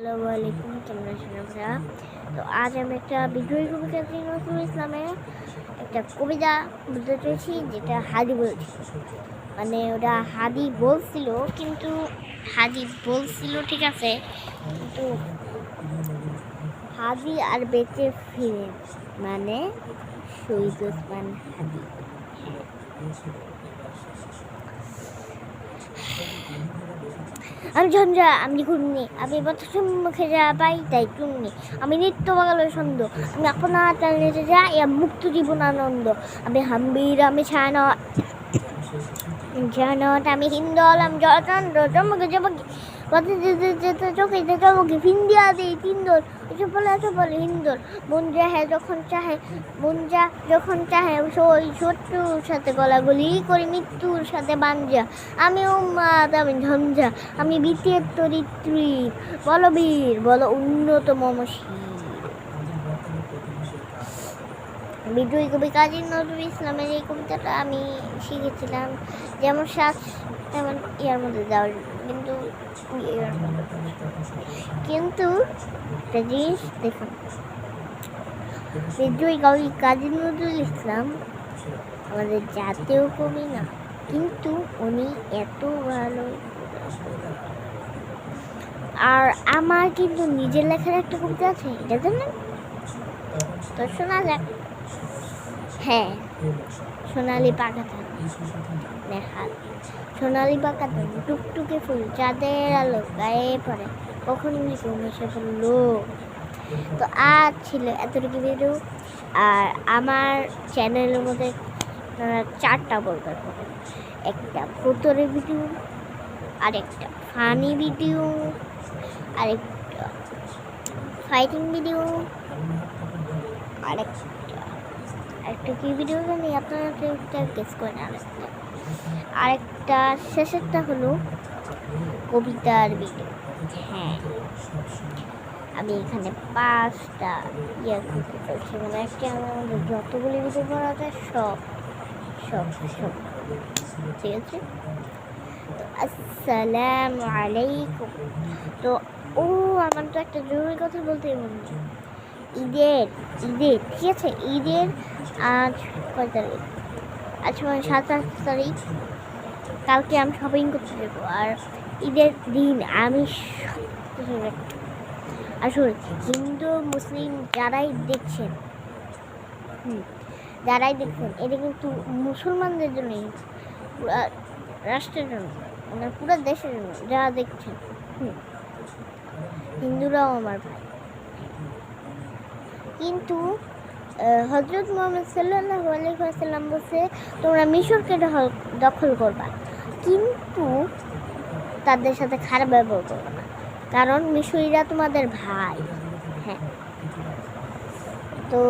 আসসালামু আলাইকুম, কেমন আছেন আপনারা? তো আজ আমি একটা বিদ্রোহী কবিতা নজরুল ইসলামের একটা কবিতা বলতে চেয়েছি, যেটা হাদি বলছিল। মানে ওটা হাদি বলছিল ঠিক আছে, কিন্তু হাদি আর বেঁচে ফিরে, মানে শহীদ ওসমান হাদি। আমি ঝঞ্ঝা, আমি ঘূর্ণি, আমি বাতাসের মুখে যা পাই তাই চুন্নি, আমি নিত্য বাগালো ছন্দ, আমি আপনার চালিয়ে যা ইয়া মুক্ত জীবন আনন্দ, আমি হাম্বির, আমি ছায়ানট, আমি হিন্দল, আমি জলচন্দ্র, চমকে চমকে পথে যেতে যেতে চোখে চমকে ফিন্দিয়া দিই তিন্দল, এসব বলে হিন্দল, মন যখন চাহে ওই শত্রুর সাথে গলাগলি করি, মৃত্যুর সাথে বাঞ্জা, আমি উম্মাদ, আমি ঝঞ্ঝা, আমি বিতের তরিত্রী, বলবীর বল উন্নত মমশী। বিদ্রোহী কবি কাজী নজরুল ইসলামের এই কবিতাটা আমি শিখেছিলাম যেমন শ্বাস তেমন ইয়ার মধ্যে দেওয়ার, কিন্তু একটা জিনিস দেখুন, বিদ্রোহী কবি কাজী নজরুল ইসলাম আমাদের জাতীয় কবি না, কিন্তু উনি এত ভালো। আর আমার কিন্তু নিজের লেখার একটা কবিতা আছে, এটা জানেন? তো শোনা যাক। হ্যাঁ, সোনালি পাখাতন নেহাল, সোনালি পাখাতন টুকটুকে ফুল, চাঁদের আলো গায়ে পড়ে, কখন ঘুম এসে পড়লো। তো আজ ছিল এতটুকু ভিডিও। আর আমার চ্যানেলের মধ্যে চারটা বলতে পারেন, একটা ভূতের ভিডিও, আরেকটা ফানি ভিডিও, আরেকটা ফাইটিং ভিডিও, আরেকটা কি ভিডিও জানি, আপনারা গেস করেন। আরেকটা শেষেরটা হলো কবিতার ভিডিও। হ্যাঁ, আমি এখানে 5টা করতে চাইছি, মানে একটা আমাদের যতগুলি ভিডিও করা যায় সব ঠিক আছে। তো আসসালামু আলাইকুম। তো আমার তো একটা জরুরি কথা বলতে ঈদের ঠিক আছে, ঈদের আজ কয় তারিখ? আজ 7 তারিখ। কালকে আমি শপিং করতে যাবো, আর ঈদের দিন আমি আসলে হিন্দু মুসলিম যারাই দেখছেন এটা কিন্তু মুসলমানদের জন্য, পুরা রাষ্ট্রের জন্য, মানে পুরো দেশের জন্য যারা দেখছেন, হিন্দুরাও আমার ভাই। কিন্তু হযরত মুহাম্মদ সাল্লাল্লাহু আলাইহি ওয়াসাল্লাম বলছে তোমরা মিশরকে দখল করবা, কিন্তু তাদের সাথে খারাপ ব্যবহার করবে না, কারণ মিশরীরা তোমাদের ভাই। হ্যাঁ, তো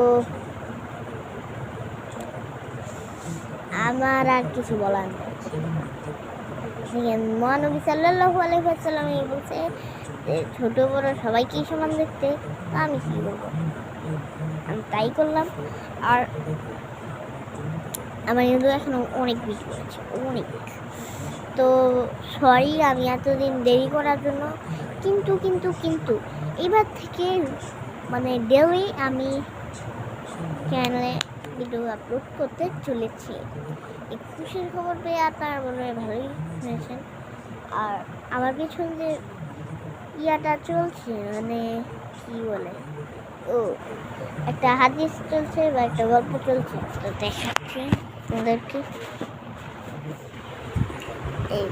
আমার আর কিছু বলার নেই। মহানবী সাল্লাল্লাহু আলাইহি ওয়াসাল্লাম বলছে ছোট বড় সবাইকেই সমান দেখতে, আমি কি করবো, আমি তাই করলাম। আর আমার হিন্দু এখন অনেক বেশি করেছে, অনেক। তো সরি আমি এতদিন দেরি করার জন্য, কিন্তু এবার থেকে মানে ডেলি আমি চ্যানেলে ভিডিও আপলোড করতে চলেছি। এই খুশির খবর পেয়ে আপনার মনে হয় ভালোই হয়েছেন। আর আমার পিছন যে ইয়াটা চলছে, মানে কি বলে, একটা হাদিস চলছে বা একটা গল্প চলছে, তো দেখাচ্ছি আপনাদেরকে। এই